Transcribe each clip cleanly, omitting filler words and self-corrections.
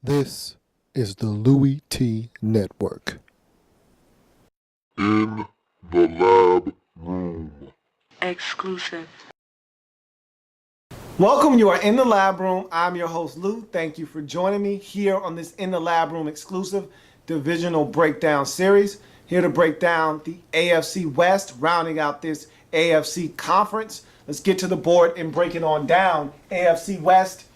This is the Louis T. Network. In the L.A.B room. Exclusive. Welcome, you are in the lab room. I'm your host, Lou. Thank you for joining me here on this In the Lab Room exclusive divisional breakdown series. Here to break down the AFC West, rounding out this AFC conference. Let's get to the board and break it on down. AFC West.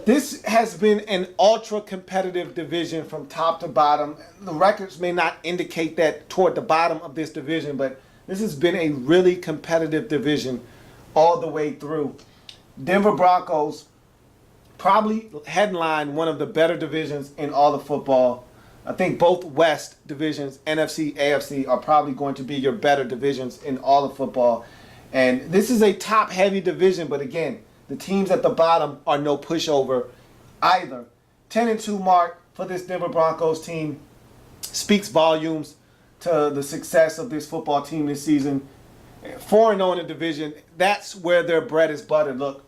This has been an ultra competitive division from top to bottom. The records may not indicate that toward the bottom of this division, but this has been a really competitive division all the way through. Denver Broncos probably headline one of the better divisions in all of football. I think both West divisions, NFC, AFC, are probably going to be your better divisions in all of football. And this is a top-heavy division, but again, the teams at the bottom are no pushover either. 10-2 mark for this Denver Broncos team speaks volumes to the success of this football team this season. 4-0 in the division, that's where their bread is buttered. Look,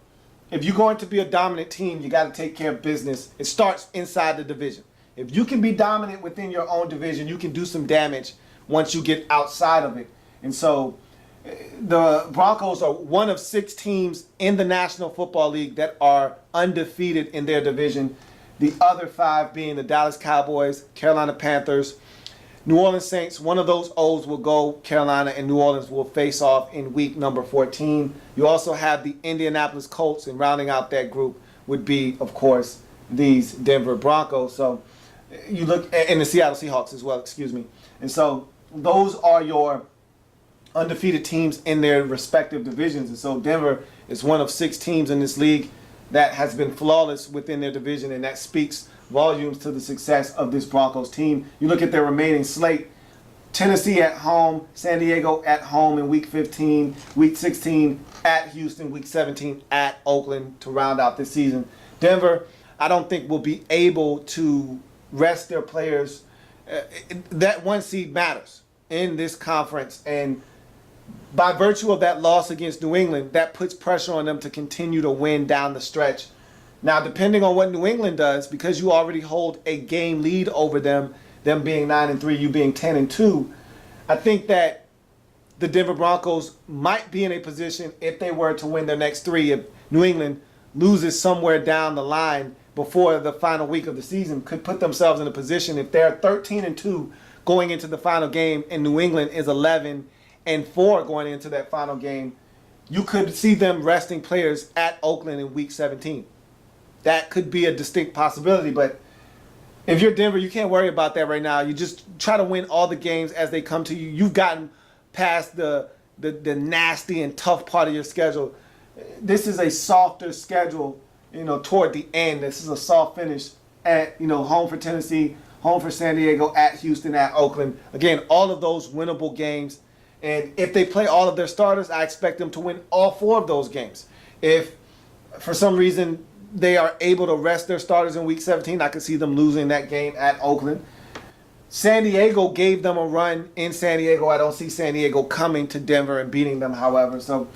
if you're going to be a dominant team, you got to take care of business. It starts inside the division. If you can be dominant within your own division, you can do some damage once you get outside of it. And so the Broncos are one of 6 teams in the National Football League that are undefeated in their division. The other 5 being the Dallas Cowboys, Carolina Panthers, New Orleans Saints. One of those O's will go Carolina, and New Orleans will face off in week number 14. You also have the Indianapolis Colts, and rounding out that group would be, of course, these Denver Broncos. So you look at, and the Seattle Seahawks as well, excuse me. And so those are your undefeated teams in their respective divisions. And so Denver is one of 6 teams in this league that has been flawless within their division, and that speaks volumes to the success of this Broncos team. You look at their remaining slate: Tennessee at home, San Diego at home in week 15, week 16 at Houston, week 17 at Oakland to round out this season. Denver, I don't think will be able to rest their players. That 1 seed matters in this conference, and by virtue of that loss against New England, that puts pressure on them to continue to win down the stretch. Now, depending on what New England does, because you already hold a game lead over them being 9-3, you being 10-2, I think that the Denver Broncos might be in a position, if they were to win their next 3, if New England loses somewhere down the line before the final week of the season, could put themselves in a position, if they're 13-2 going into the final game and New England is 11-4 going into that final game, you could see them resting players at Oakland in week 17. That could be a distinct possibility, but if you're Denver, you can't worry about that right now. You just try to win all the games as they come to you. You've gotten past the nasty and tough part of your schedule. This is a softer schedule, toward the end. This is a soft finish at, home for Tennessee, home for San Diego, at Houston, at Oakland. Again, all of those winnable games. And if they play all of their starters, I expect them to win all 4 of those games. If for some reason they are able to rest their starters in week 17, I could see them losing that game at Oakland. San Diego gave them a run in San Diego. I don't see San Diego coming to Denver and beating them, however. So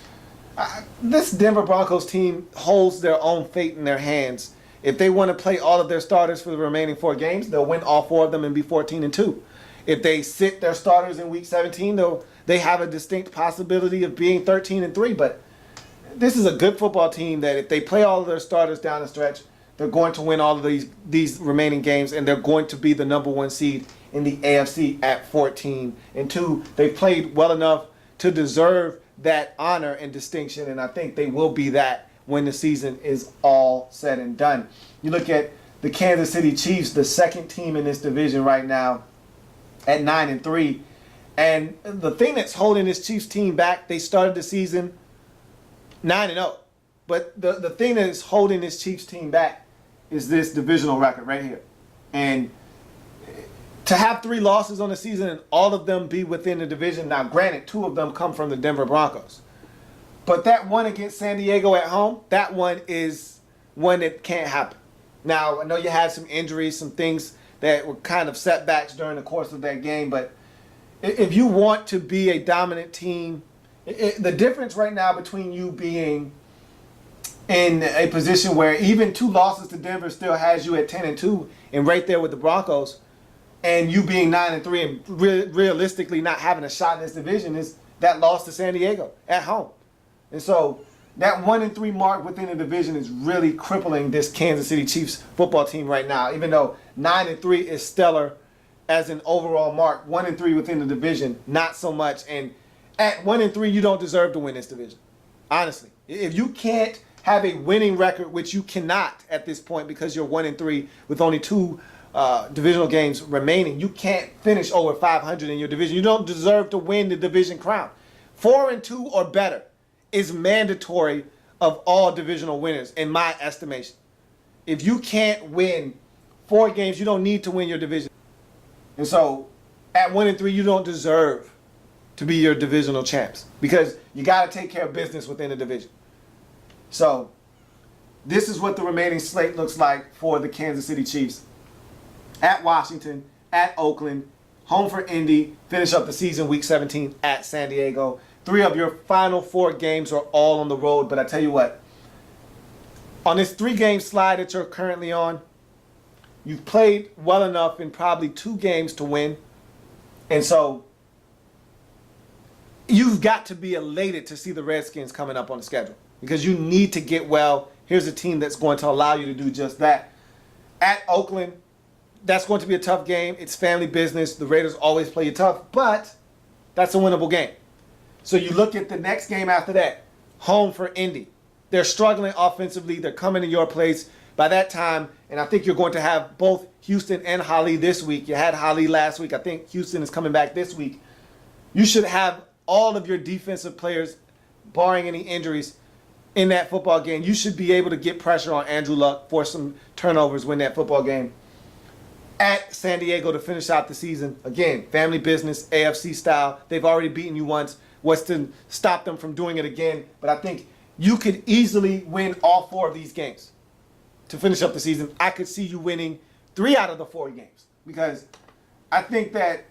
this Denver Broncos team holds their own fate in their hands. If they want to play all of their starters for the remaining 4 games, they'll win all 4 of them and be 14-2. If they sit their starters in week 17, they have a distinct possibility of being 13-3. But this is a good football team that if they play all of their starters down the stretch, they're going to win all of these remaining games, and they're going to be the number 1 seed in the AFC at 14-2. They've played well enough to deserve that honor and distinction, and I think they will be that when the season is all said and done. You look at the Kansas City Chiefs, the 2nd team in this division right now at 9-3, and the thing that's holding this Chiefs team back, they started the season 9-0. But the thing that is holding this Chiefs team back is this divisional record right here. And to have 3 losses on the season and all of them be within the division, now granted, 2 of them come from the Denver Broncos. But that one against San Diego at home, that one is one that can't happen. Now, I know you had some injuries, some things that were kind of setbacks during the course of that game, but if you want to be a dominant team, the difference right now between you being in a position where even 2 losses to Denver still has you at 10-2 and right there with the Broncos, and you being 9-3 and realistically not having a shot in this division is that loss to San Diego at home. And so that 1-3 mark within the division is really crippling this Kansas City Chiefs football team right now. Even though 9-3 is stellar as an overall mark, 1-3 within the division, not so much. And at 1-3, you don't deserve to win this division. Honestly, if you can't have a winning record, which you cannot at this point because you're 1-3 with only 2 divisional games remaining, you can't finish over 500 in your division. You don't deserve to win the division crown. 4-2 or better is mandatory of all divisional winners, in my estimation. If you can't win 4 games, you don't need to win your division. And so at 1-3, you don't deserve to be your divisional champs because you got to take care of business within the division. So this is what the remaining slate looks like for the Kansas City Chiefs. At Washington, at Oakland, home for Indy, finish up the season week 17 at San Diego. 3 of your final 4 games are all on the road, but I tell you what, on this 3-game slide that you're currently on, you've played well enough in probably 2 games to win. And so you've got to be elated to see the Redskins coming up on the schedule because you need to get well. Here's a team that's going to allow you to do just that. At Oakland, that's going to be a tough game. It's family business. The Raiders always play you tough, but that's a winnable game. So you look at the next game after that, home for Indy. They're struggling offensively. They're coming to your place. By that time, and I think you're going to have both Houston and Holly this week. You had Holly last week. I think Houston is coming back this week. You should have all of your defensive players, barring any injuries, in that football game. You should be able to get pressure on Andrew Luck, force some turnovers, win that football game. At San Diego to finish out the season. Again, family business, AFC style. They've already beaten you once. What's to stop them from doing it again? But I think you could easily win all 4 of these games to finish up the season. I could see you winning 3 out of the 4 games because I think that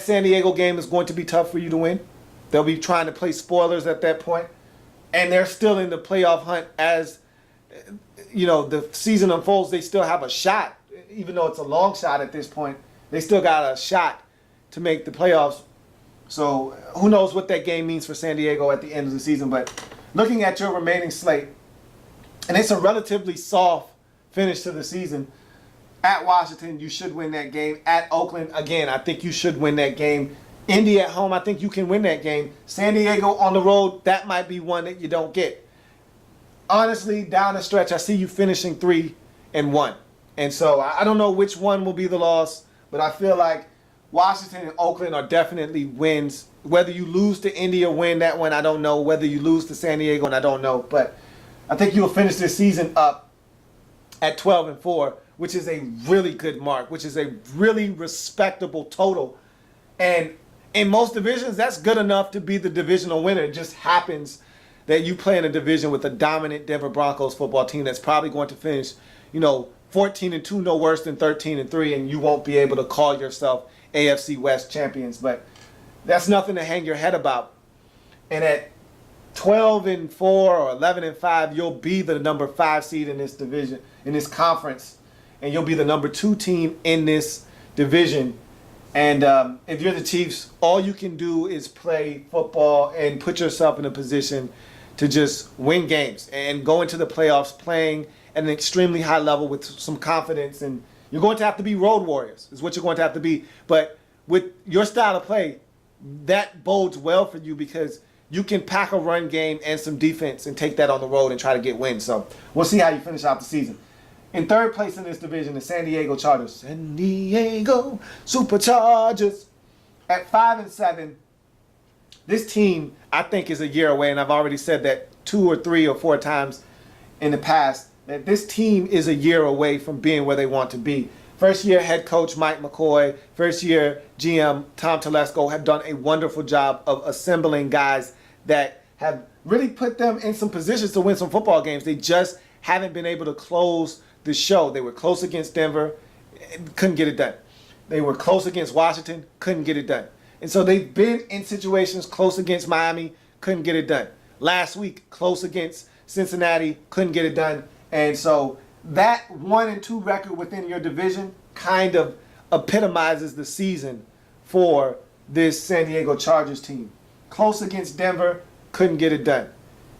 San Diego game is going to be tough for you to win. They'll be trying to play spoilers at that point, and they're still in the playoff hunt as the season unfolds. They still have a shot, even though it's a long shot at this point. They still got a shot to make the playoffs. So who knows what that game means for San Diego at the end of the season. But looking at your remaining slate, and it's a relatively soft finish to the season. At Washington, you should win that game. At Oakland, again, I think you should win that game. Indy at home, I think you can win that game. San Diego on the road, that might be one that you don't get. Honestly, down the stretch, I see you finishing 3-1. And so I don't know which one will be the loss, but I feel like Washington and Oakland are definitely wins. Whether you lose to Indy or win that one, I don't know. Whether you lose to San Diego, I don't know. But I think you'll finish this season up at 12-4, which is a really good mark, which is a really respectable total. And in most divisions, that's good enough to be the divisional winner. It just happens that you play in a division with a dominant Denver Broncos football team that's probably going to finish, 14-2, no worse than 13-3, and you won't be able to call yourself AFC West champions. But that's nothing to hang your head about. And at 12-4 or 11-5, you'll be the number 5 seed in this division, in this conference, and you'll be the number 2 team in this division. And if you're the Chiefs, all you can do is play football and put yourself in a position to just win games and go into the playoffs playing at an extremely high level with some confidence. And you're going to have to be road warriors, is what you're going to have to be. But with your style of play, that bodes well for you because you can pack a run game and some defense and take that on the road and try to get wins. So we'll see how you finish out the season. In third place in this division, the San Diego Chargers. San Diego Superchargers. At 5-7, this team, I think, is a year away, and I've already said that 2 or 3 or 4 times in the past, that this team is a year away from being where they want to be. First year head coach Mike McCoy, first year GM Tom Telesco have done a wonderful job of assembling guys that have really put them in some positions to win some football games. They just haven't been able to close the show. They were close against Denver, couldn't get it done. They were close against Washington, couldn't get it done. And so they've been in situations close against Miami, couldn't get it done. Last week, close against Cincinnati couldn't get it done. And so that 1-2 record within your division kind of epitomizes the season for this San Diego Chargers team. Close against Denver, couldn't get it done.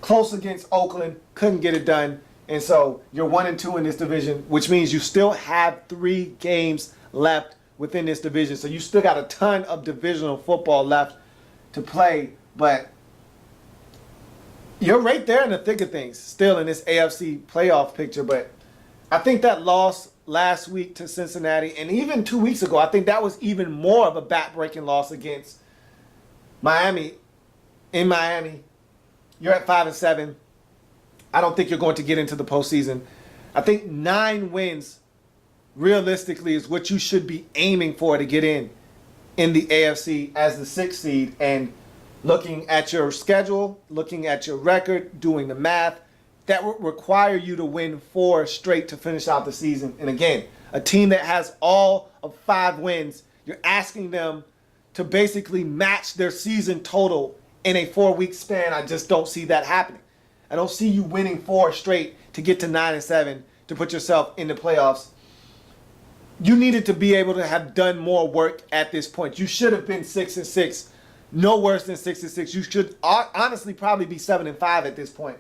Close against Oakland, couldn't get it done. And so you're 1-2 in this division, which means you still have 3 games left within this division. So you still got a ton of divisional football left to play, but you're right there in the thick of things, still in this AFC playoff picture. But I think that loss last week to Cincinnati, and even 2 weeks ago, I think that was even more of a back-breaking loss against Miami. In Miami, you're at 5-7. I don't think you're going to get into the postseason. I think 9 wins realistically is what you should be aiming for to get in the AFC as the 6th seed. And looking at your schedule, looking at your record, doing the math, that would require you to win 4 straight to finish out the season. And again, a team that has all of 5 wins, you're asking them to basically match their season total in a 4-week span. I just don't see that happening. I don't see you winning 4 straight to get to 9-7 to put yourself in the playoffs. You needed to be able to have done more work at this point. You should have been 6-6, no worse than 6-6. You should honestly probably be 7-5 at this point.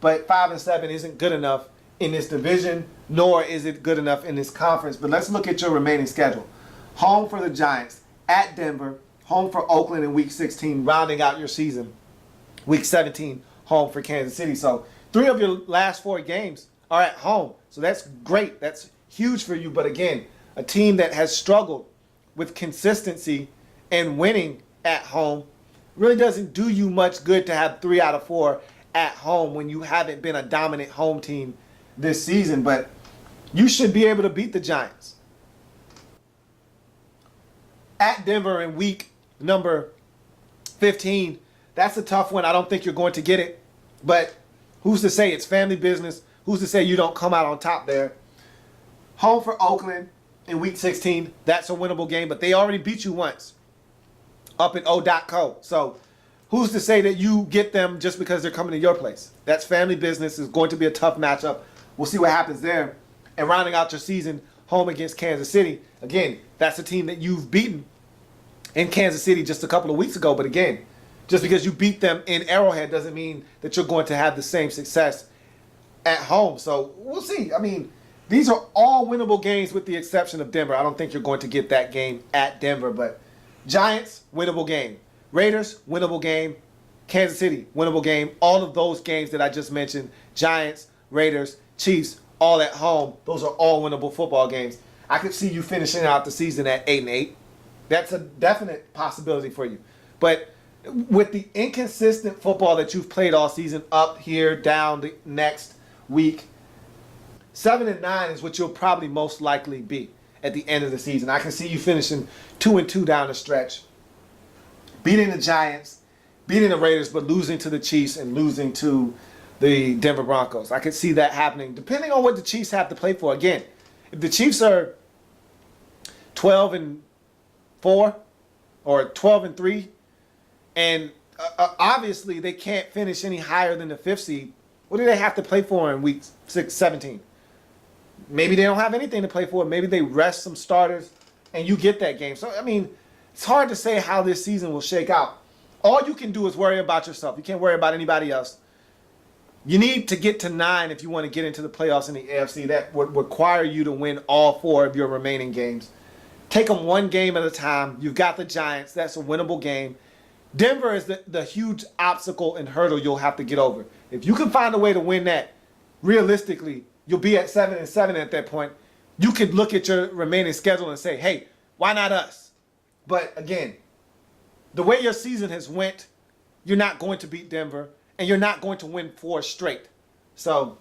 But 5-7 isn't good enough in this division, nor is it good enough in this conference. But let's look at your remaining schedule. Home for the Giants, at Denver, home for Oakland in Week 16, rounding out your season. Week 17, home for Kansas City. So 3 of your last 4 games are at home. So that's great. That's huge for you. But again, a team that has struggled with consistency and winning at home really doesn't do you much good to have 3 out of 4 at home when you haven't been a dominant home team this season. But you should be able to beat the Giants. At Denver in week number 15, that's a tough one. I don't think you're going to get it. But who's to say it's family business? Who's to say you don't come out on top there? Home for Oakland in week 16. That's a winnable game, but they already beat you once up at O.co. So who's to say that you get them just because they're coming to your place? That's family business. It's going to be a tough matchup. We'll see what happens there. And rounding out your season, home against Kansas City. Again, that's a team that you've beaten in Kansas City just a couple of weeks ago. But again, just because you beat them in Arrowhead doesn't mean that you're going to have the same success at home. So we'll see. I mean, these are all winnable games with the exception of Denver. I don't think you're going to get that game at Denver. But Giants, winnable game. Raiders, winnable game. Kansas City, winnable game. All of those games that I just mentioned, Giants, Raiders, Chiefs, all at home, those are all winnable football games. I could see you finishing out the season at 8-8. That's a definite possibility for you. But with the inconsistent football that you've played all season, up here, down the next week, 7-9 is what you'll probably most likely be at the end of the season. I can see you finishing 2-2 down the stretch, beating the Giants, beating the Raiders, but losing to the Chiefs and losing to the Denver Broncos. I could see that happening, depending on what the Chiefs have to play for. Again, if the Chiefs are 12-4 or 12-3, and obviously they can't finish any higher than the 5th seed, what do they have to play for in week 17? Maybe they don't have anything to play for. Maybe they rest some starters and you get that game. So, I mean, it's hard to say how this season will shake out. All you can do is worry about yourself. You can't worry about anybody else. You need to get to 9 if you want to get into the playoffs in the AFC. That would require you to win all 4 of your remaining games. Take them one game at a time. You've got the Giants. That's a winnable game. Denver is the huge obstacle and hurdle you'll have to get over. If you can find a way to win that, realistically, you'll be at 7-7 at that point. You could look at your remaining schedule and say, hey, why not us? But again, the way your season has went, you're not going to beat Denver, and you're not going to win 4 straight. So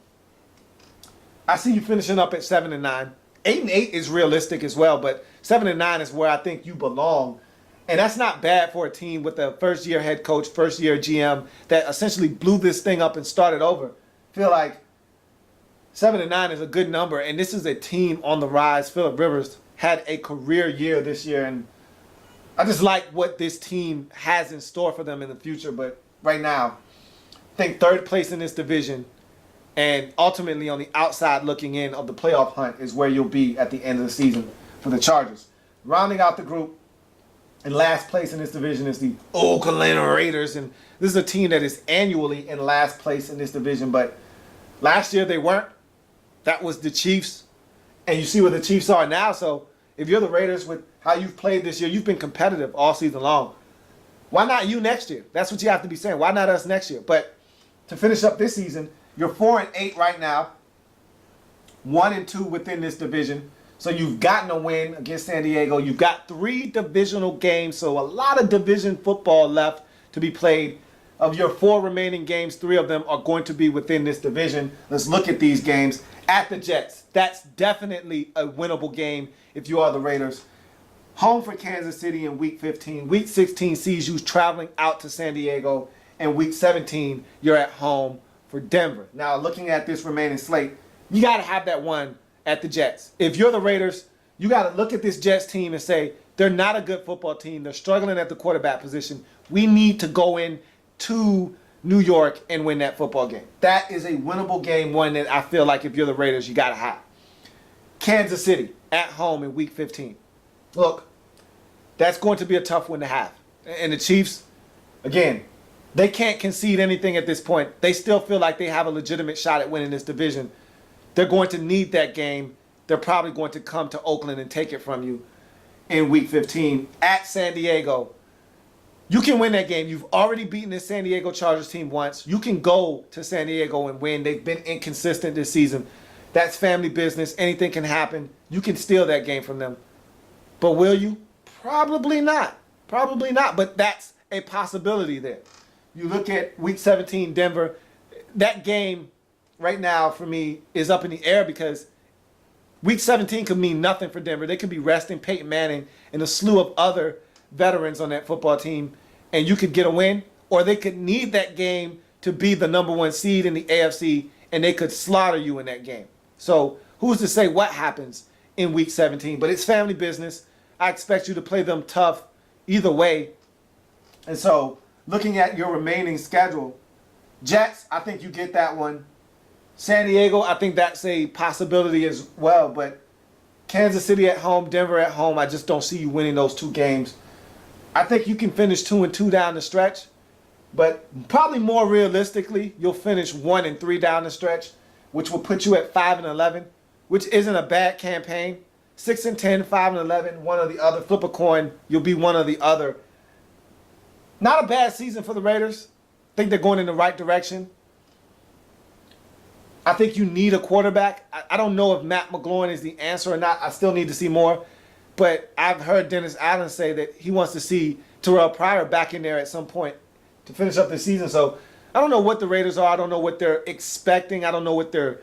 I see you finishing up at 7-9. 8-8 is realistic as well, but 7-9 is where I think you belong. And that's not bad for a team with a first-year head coach, first-year GM that essentially blew this thing up and started over. I feel like 7-9 is a good number, and this is a team on the rise. Phillip Rivers had a career year this year, and I just like what this team has in store for them in the future. But right now, I think 3rd place in this division And ultimately, on the outside looking in of the playoff hunt is where you'll be at the end of the season for the Chargers. Rounding out the group, in last place in this division is the Oakland Raiders. And this is a team that is annually in last place in this division. But last year they weren't. That was the Chiefs. And you see where the Chiefs are now. So if you're the Raiders, with how you've played this year, you've been competitive all season long. Why not you next year? That's what you have to be saying. Why not us next year? But to finish up this season, you're 4-8 right now, 1-2 within this division. So you've gotten a win against San Diego. You've got 3 divisional games, so a lot of division football left to be played. Of your 4 remaining games, 3 of them are going to be within this division. Let's look at these games. At the Jets, that's definitely a winnable game if you are the Raiders. Home for Kansas City in Week 15. Week 16 sees you traveling out to San Diego. And Week 17, you're at home for Denver. Now, looking at this remaining slate, you got to have that one at the Jets. If you're the Raiders, you got to look at this Jets team and say, they're not a good football team. They're struggling at the quarterback position. We need to go in to New York and win that football game. That is a winnable game, one that I feel like if you're the Raiders, you got to have. Kansas City at home in Week 15. Look, that's going to be a tough one to have. And the Chiefs, again, they can't concede anything at this point. They still feel like they have a legitimate shot at winning this division. They're going to need that game. They're probably going to come to Oakland and take it from you in Week 15 at San Diego. You can win that game. You've already beaten this San Diego Chargers team once. You can go to San Diego and win. They've been inconsistent this season. That's family business. Anything can happen. You can steal that game from them. But will you? Probably not. Probably not. But that's a possibility there. You look at Week 17, Denver. That game right now for me is up in the air because Week 17 could mean nothing for Denver. They could be resting Peyton Manning and a slew of other veterans on that football team, and you could get a win, or they could need that game to be the number 1 seed in the AFC, and they could slaughter you in that game. So who's to say what happens in Week 17? But it's family business. I expect you to play them tough either way. And so looking at your remaining schedule, Jets, I think you get that one. San Diego, I think that's a possibility as well. But Kansas City at home, Denver at home, I just don't see you winning those 2 games. I think you can finish 2-2 down the stretch. But probably more realistically, you'll finish 1-3 down the stretch, which will put you at 5-11, which isn't a bad campaign. 6-10, 5-11, one or the other. Flip a coin, you'll be one or the other. Not a bad season for the Raiders. I think they're going in the right direction. I think you need a quarterback. I don't know if Matt McGloin is the answer or not. I still need to see more. But I've heard Dennis Allen say that he wants to see Terrell Pryor back in there at some point to finish up the season. So I don't know what the Raiders are. I don't know what they're expecting. I don't know what their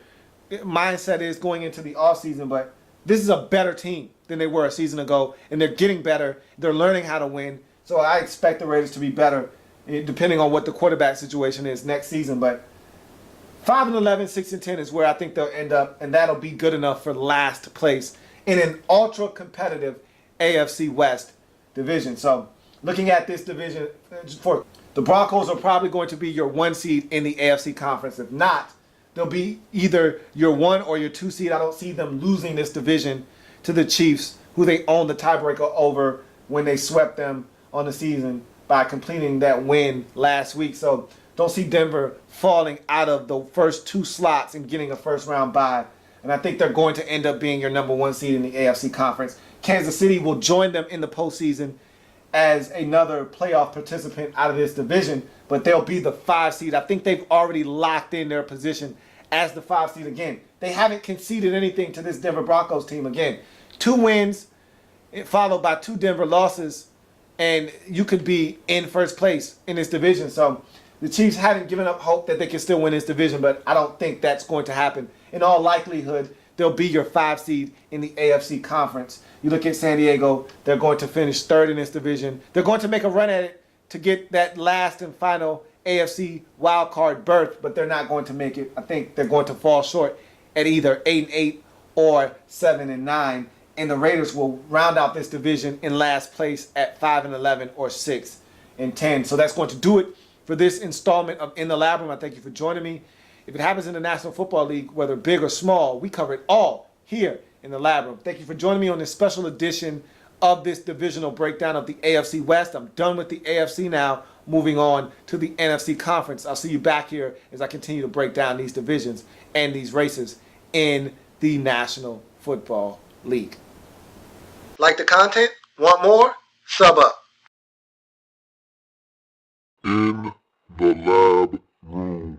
mindset is going into the offseason. But this is a better team than they were a season ago. And they're getting better. They're learning how to win. So I expect the Raiders to be better depending on what the quarterback situation is next season. But 5-11, 6-10 is where I think they'll end up. And that'll be good enough for last place in an ultra-competitive AFC West division. So looking at this division, for the Broncos are probably going to be your 1 seed in the AFC conference. If not, they'll be either your 1 or your 2 seed. I don't see them losing this division to the Chiefs, who they own the tiebreaker over when they swept them on the season by completing that win last week. So don't see Denver falling out of the first 2 slots and getting a first-round bye. And I think they're going to end up being your number 1 seed in the AFC conference. Kansas City will join them in the postseason as another playoff participant out of this division, but they'll be the 5 seed. I think they've already locked in their position as the 5 seed again. They haven't conceded anything to this Denver Broncos team again. 2 wins followed by 2 Denver losses, and you could be in first place in this division. So the Chiefs haven't given up hope that they can still win this division, but I don't think that's going to happen. In all likelihood, they'll be your 5 seed in the AFC conference. You look at San Diego, they're going to finish 3rd in this division. They're going to make a run at it to get that last and final AFC wildcard berth, but they're not going to make it. I think they're going to fall short at either 8-8 or 7-9. And the Raiders will round out this division in last place at 5-11 or 6-10. So that's going to do it for this installment of In the Lab Room. I thank you for joining me. If it happens in the National Football League, whether big or small, we cover it all here in the Lab Room. Thank you for joining me on this special edition of this divisional breakdown of the AFC West. I'm done with the AFC now, moving on to the NFC Conference. I'll see you back here as I continue to break down these divisions and these races in the National Football League. Like the content? Want more? Sub up. In the Lab Room.